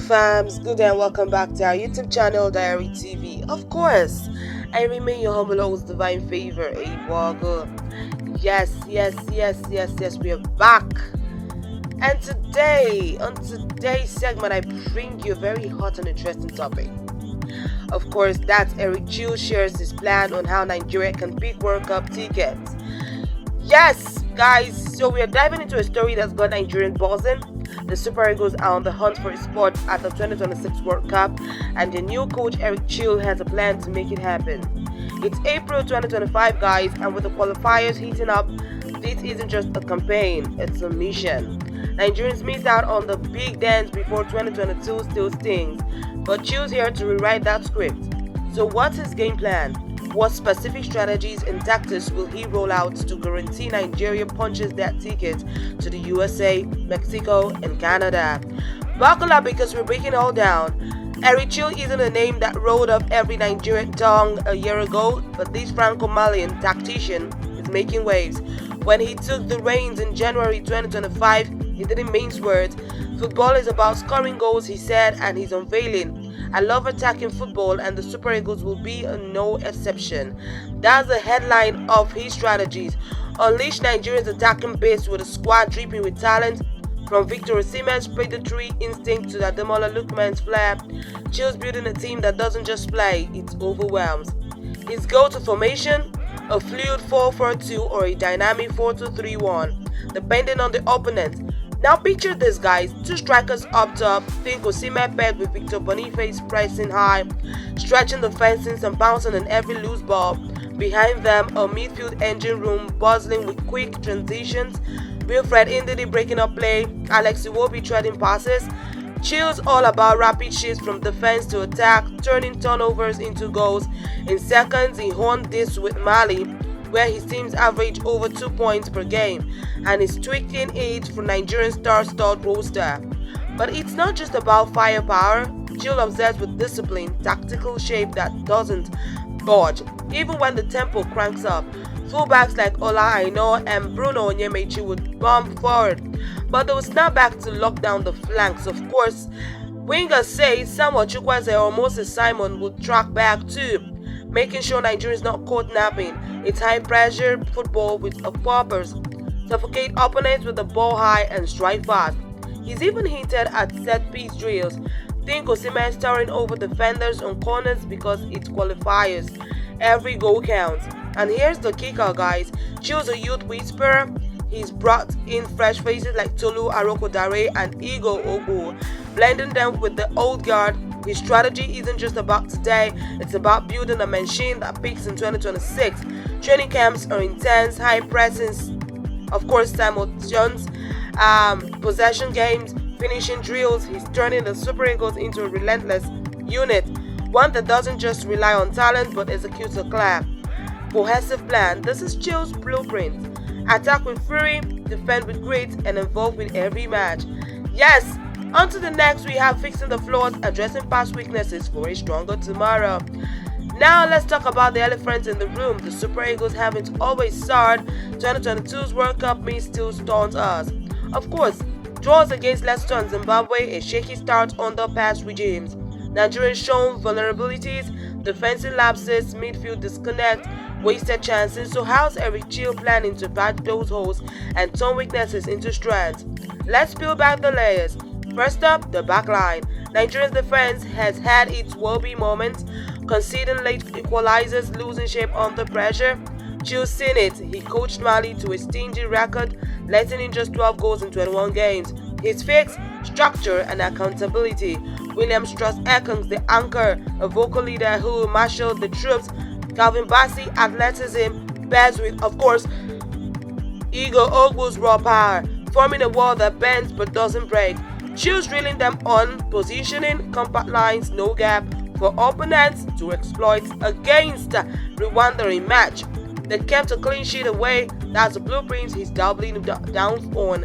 fams, good day and welcome back to our YouTube channel, Diary TV. Of course, I remain your humble host, Divine Favor, Wago. Yes, we are back. And today, on today's segment, I bring you a very hot and interesting topic. Of course, that's Eric Chelle shares his plan on how Nigeria can pick World Cup tickets. Yes, guys, so we are diving into a story that's got Nigerians buzzing. The Super Eagles are on the hunt for a spot at the 2026 World Cup, and the new coach Eric Chelle has a plan to make it happen. It's April 2025, guys, and with the qualifiers heating up, this isn't just a campaign, it's a mission. Nigerians missed out on the big dance before 2022 still stings, but Chelle's here to rewrite that script. So what's his game plan? What specific strategies and tactics will he roll out to guarantee Nigeria punches that ticket to the USA, Mexico, and Canada? Buckle up because we're breaking it all down. Eric Chelle isn't a name that rolled off every Nigerian tongue a year ago, but this Franco-Malian tactician is making waves. When he took the reins in January 2025, he didn't mince words. Football is about scoring goals, he said, and he's unveiling. I love attacking football, and the Super Eagles will be no exception. That's the headline of his strategies. Unleash Nigeria's attacking base with a squad dripping with talent. From Victor Osimhen's predatory instinct to Ademola Lookman's flair, Chelle's building a team that doesn't just play, it overwhelms. His go-to formation? A fluid 4-4-2 or a dynamic 4-2-3-1, depending on the opponent. Now picture this, guys, two strikers up top. Think Osimhen paired with Victor Boniface pressing high, stretching the fences and bouncing on every loose ball. Behind them, a midfield engine room buzzing with quick transitions. Wilfred Ndidi breaking up play, Alex Iwobi trading passes. Chelle's all about rapid shifts from defense to attack, turning turnovers into goals. In seconds, he honed this with Mali, where his teams average over 2 points per game, and is tweaking it for Nigerian star-studded roster. But it's not just about firepower. Chelle obsessed with discipline, tactical shape that doesn't budge, even when the tempo cranks up. Fullbacks like Ola Aina and Bruno Onyemaechi would bomb forward, but they would snap back to lock down the flanks. Of course, wingers say Samuel Chukwueze or Moses Simon would track back too, making sure Nigeria is not caught napping. It's high-pressure football with a purpose. Suffocate opponents with the ball high and strike fast. He's even hinted at set-piece drills. Think Osimhen starring over defenders on corners because it qualifiers. Every goal counts. And here's the kicker, guys. Chelle's a youth whisperer. He's brought in fresh faces like Tolu Arokodare and Igor Ogbu, blending them with the old guard. His strategy isn't just about today, it's about building a machine that peaks in 2026. Training camps are intense, high presence, of course, simultaneous possession games, finishing drills. He's turning the Super Eagles into a relentless unit, one that doesn't just rely on talent but executes a clear, cohesive plan. This is Chelle's blueprint. Attack with fury, defend with grit, and evolve with every match. Yes! On to the next, we have fixing the flaws, addressing past weaknesses for a stronger tomorrow. Now let's talk about the elephant in the room. The Super Eagles haven't always soared. 2022's World Cup may still stuns us. Of course, draws against Lesotho and Zimbabwe, a shaky start under past regimes. Nigeria shown vulnerabilities, defensive lapses, midfield disconnect, wasted chances. So how's Eric Chelle planning to patch those holes and turn weaknesses into strengths? Let's peel back the layers. First up, the backline. Nigeria's defense has had its wobbly moments, conceding late equalizers, losing shape under pressure. Chelle's seen it. He coached Mali to a stingy record, letting in just 12 goals in 21 games. His fix, structure, and accountability. Williams trusts Ekans, the anchor, a vocal leader who marshaled the troops. Calvin Bassey, athleticism, pairs with, of course, Igor Ogbu's raw power, forming a wall that bends but doesn't break. Chelle's drilling them on positioning, compact lines, no gap for opponents to exploit against Rwanda in match. They kept a clean sheet away. That's the blueprint he's doubling down on.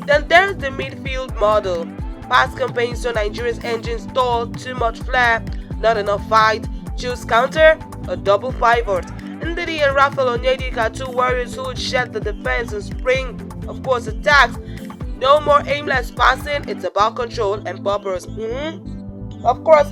Then there's the midfield model. Past campaigns saw Nigeria's engines stall, too much flair, not enough fight. Chelle's counter, a double pivot. Ndidi and Raphael Onyedika are two warriors who would shed the defense and spring, of course, attacks. No more aimless passing, it's about control and purpose. Of course,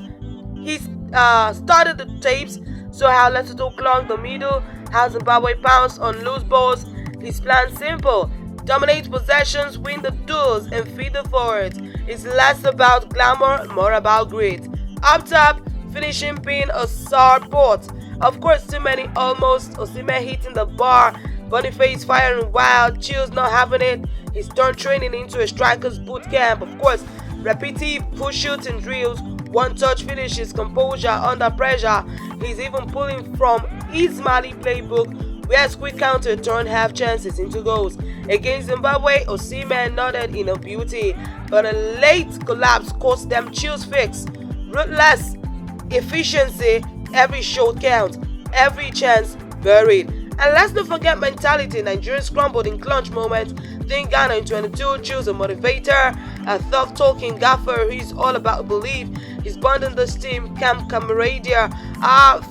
he started the tapes, so how Lesotho clogged the middle, how Zimbabwe pounced on loose balls. His plan simple: dominate possessions, win the duels, and feed the forwards. It's less about glamour, more about grit. Up top, finishing being a sore sport. Of course, too many almost. Osimhen hitting the bar, Boniface firing wild, Chills not having it. He's turned training into a striker's boot camp. Of course, repetitive push shooting drills, one-touch finishes, composure under pressure. He's even pulling from his Mali playbook, where quick counter turned half chances into goals. Against Zimbabwe, Osimhen nodded in a beauty, but a late collapse cost them Chills fix. Ruthless efficiency, every shot counts, every chance buried. And let's not forget mentality. Nigerians crumbled in clutch moments. Think Ghana in 22, Chills a motivator, a tough-talking gaffer who's all about belief. He's bonding this team, camp camaraderie.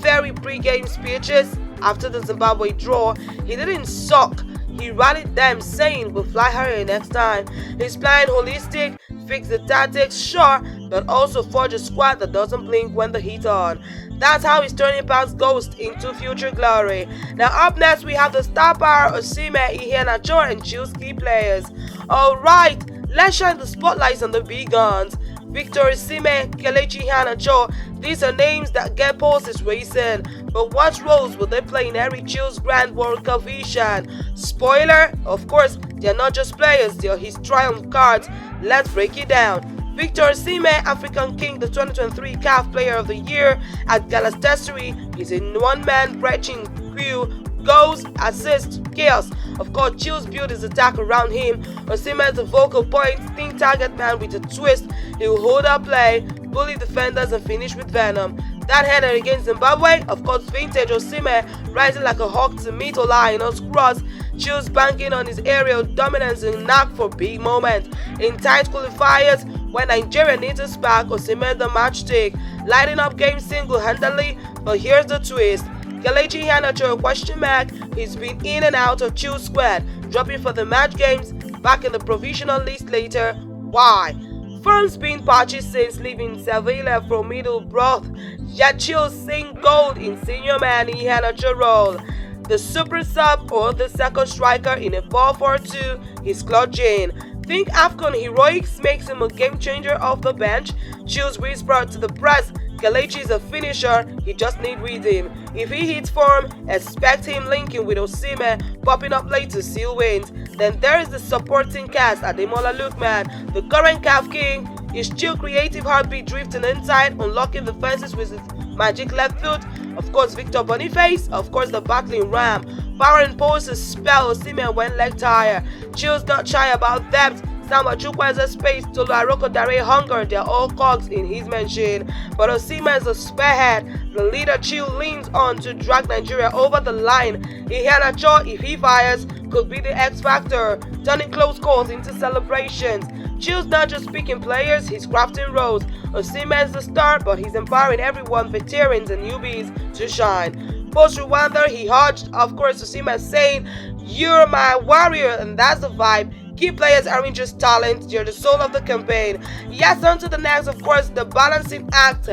Very pre-game speeches after the Zimbabwe draw. He didn't suck. He rallied them, saying we'll fly higher next time. He's playing holistic, fix the tactics, sure, but also forge a squad that doesn't blink when the heat's on. That's how he's turning past ghost into future glory. Now up next we have the star power Osimhen, Iheanacho, and Chills key players. Alright, let's shine the spotlights on the big guns. Victor Osimhen, Kelechi Iheanacho, these are names that get pulses racing. But what roles will they play in every Chills Grand World Cup vision? Spoiler, of course, they're not just players, they're his triumph cards. Let's break it down. Victor Osimhen, African King, the 2023 CAF Player of the Year at Galatasaray. He's a one-man breaching crew, goals, assists, chaos. Of course, Chills built his attack around him. Osimhen's a vocal point, thin target man with a twist. He will hold up play, bully defenders, and finish with venom. That header against Zimbabwe, of course, vintage Osimhen rising like a hawk to meet a lion on cross. Chills banking on his aerial dominance and knack for big moments. In tight qualifiers, when Nigeria needs a spark, Osimhen the matchstick, lighting up games single-handedly. But here's the twist: Kelechi Iheanacho, question mark. He's been in and out of Chills squad, dropping for the match games, back in the provisional list later. Why? Firms being purchased since leaving Sevilla for Middlesbrough, yet Chills sing gold in senior man Iheanacho role. The super sub or the second striker in a 4-4-2, he's clutching. Think AFCON heroics makes him a game changer off the bench? Chills whispered to the press, Kelechi is a finisher, he just needs rhythm. If he hits form, expect him linking with Osimhen, popping up late to seal wins. Then there is the supporting cast: Ademola Lookman, the current CAF king, his chill creative heartbeat drifting inside, unlocking the fences with his magic left foot. Of course, Victor Boniface, of course the battling ram. Power and poses spell Osimhen when leg tire. Chills not shy about depth. Samba Chukwu has a space, Tolu Aroko Dare hunger, they're all cogs in his machine. But Osimhen is a spearhead, the leader Chill leans on to drag Nigeria over the line. Iheanacho, if he fires, could be the X factor, turning close calls into celebrations. Chill's not just picking players, he's crafting roles. Osimhen's the star, but he's empowering everyone, veterans and newbies, to shine. Post Rwanda, he hodged, of course, Osimhen saying, "You're my warrior," and that's the vibe. Key players aren't just talent, they're the soul of the campaign. Yes, on to the next, of course, the balancing act,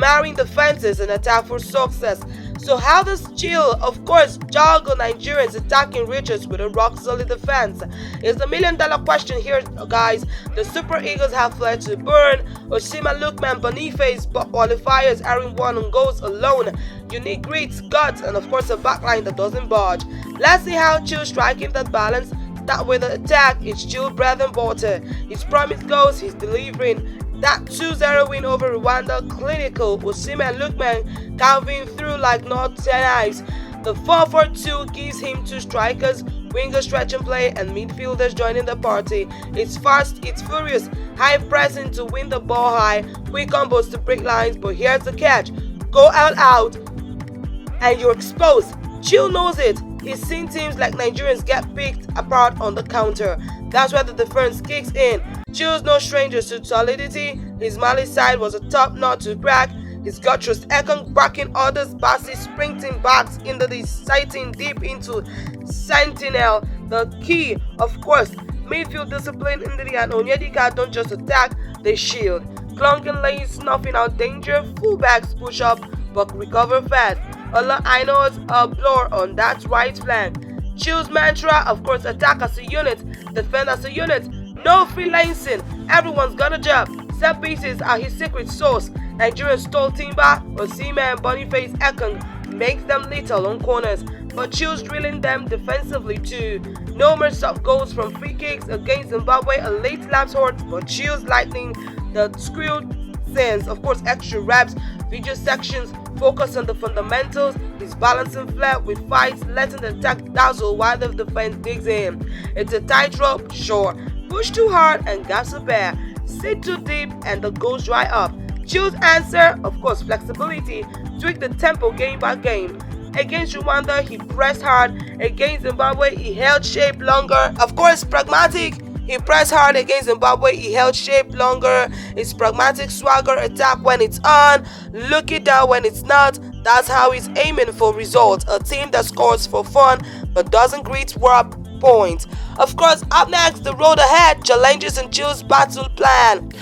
marrying defenses and attack for success. So how does Chill, of course, juggle Nigerians attacking riches with a rock-solid defense? Is the million-dollar question here, guys. The Super Eagles have fled to burn. Osimhen, Lookman, Boniface, qualifiers aren't one on goals alone. Unique grit, guts, and of course a backline that doesn't budge. Let's see how Chill striking that balance. That with the attack, it's Chill bread and butter. His promise goes, he's delivering. That 2-0 win over Rwanda, clinical. Osimhen and Lookman carving through like not 10 eyes. The 4-4-2 gives him two strikers, wingers stretch and play, and midfielders joining the party. It's fast, it's furious, high pressing to win the ball high, quick combos to break lines, but here's the catch. Go all out and you're exposed. Chill knows it. He's seen teams like Nigerians get picked apart on the counter. That's where the defense kicks in. Chill's no stranger to solidity. His Mali side was a top knot to crack. His gutrous Ekong backing others, Bassi sprinting backs into the sighting deep into Sentinel. The key, of course, Midfield discipline, Ndidi and Onyedika don't just attack, they shield. Clunking lanes snuffing out danger, fullbacks push up but recover fast. Ola Aino's a blower on that right flank. Chill's mantra, of course, attack as a unit, defend as a unit, no freelancing, everyone's got a job. Set pieces are his secret sauce. Nigerian stole Timber, Osimhen, Boniface, Ekong makes them lethal on corners, but Chill's drilling them defensively too. No more soft goals from free kicks against Zimbabwe, a late lapse hurt, but Chill's lightning the screwed sense. Of course, extra reps, video sections, focus on the fundamentals, his balancing flair with fights, letting the attack dazzle while the defense digs in. It's a tightrope, sure. Push too hard and gaps are bare. Sit too deep and the goals dry up. Chill's answer, of course, flexibility. Tweak the tempo game by game. Against Rwanda, he pressed hard. Against Zimbabwe, he held shape longer. Of course, pragmatic. He pressed hard against Zimbabwe, he held shape longer. His pragmatic swagger attack when it's on, look it down when it's not. That's how he's aiming for results. A team that scores for fun but doesn't greet warp points. Of course, up next, the road ahead, challenges and Chill's battle plan.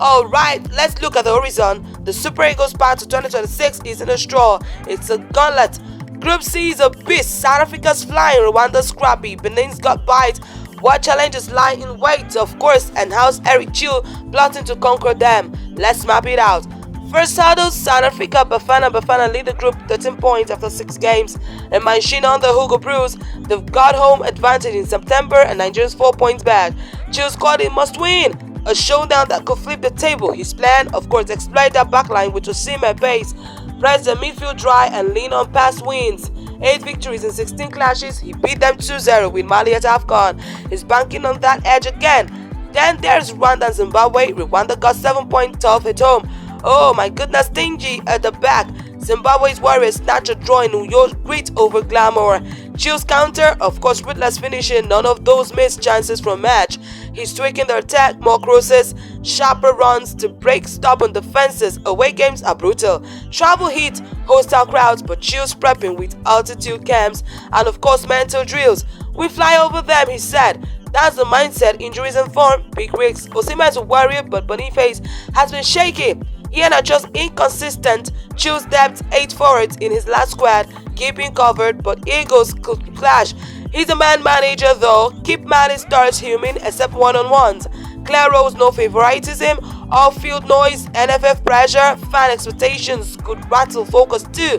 Alright, let's look at the horizon. The Super Eagles path to 2026 isn't a straw, it's a gauntlet. Group C is a beast. South Africa's flying, Rwanda's scrappy, Benin's got bite. What challenges lie in wait, of course, and how's Eric Chill plotting to conquer them? Let's map it out. First hurdle, South Africa, Bafana lead the group 13 points after 6 games. And Manchina on the Hugo Bruce, they've got home advantage in September and Nigeria's 4 points back. Chill's squad must win. A showdown that could flip the table. His plan, of course, exploit that backline with Osimhen pace, press the midfield dry and lean on past wins. 8 victories in 16 clashes, he beat them 2-0 with Mali at AFCON. He's banking on that edge again. Then there's Rwanda and Zimbabwe. Rwanda got 7 points off at home. Oh my goodness, stingy at the back. Zimbabwe's Warriors snatch a draw in New York, grit over glamour. Chill's counter, of course, ruthless finishing, none of those missed chances from match. He's tweaking the attack, more crosses, sharper runs to break stubborn defenses. Away games are brutal. Travel heat, hostile crowds, but Chill's prepping with altitude camps and of course mental drills. We fly over them, he said. That's the mindset, injuries and form, big risks. Osimhen's a warrior, but Boniface has been shaky. He are not just inconsistent. Chill's depth 8 forwards in his last squad, keeping covered, but egos could clash. He's a man manager though, keep manning starts human except one-on-ones. Clear roles, no favoritism, off-field noise, NFF pressure, fan expectations could rattle focus too.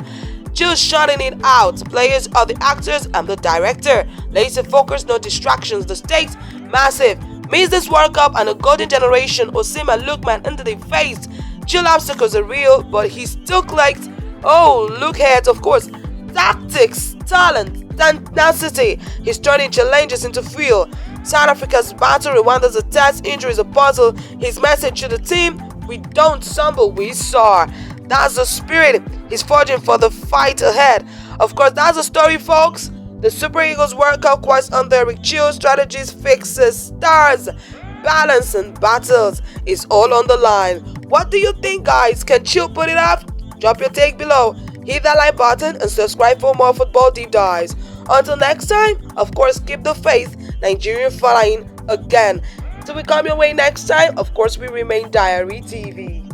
Chill's shutting it out. Players are the actors and the director. Laser focus, no distractions. The stakes, massive. Miss this World Cup and a golden generation. Osimhen, Lookman, Ndidi faced. Chill obstacles are real, but he still clicked. Oh, look ahead, of course. Tactics, talent, tenacity. He's turning challenges into fuel. South Africa's battle, Rwanda's attacks, injuries a puzzle. His message to the team: we don't stumble, we soar. That's the spirit. He's forging for the fight ahead. Of course, that's the story, folks. The Super Eagles World Cup quest under Eric Chill, strategies, fixes, stars, balance and battles is all on the line. What do you think, guys? Can Chill put it up? Drop your take below. Hit that like button and subscribe for more football deep dives. Until next time, of course, keep the faith. Nigerian flying again. Till we come your way next time, of course, we remain Diary TV.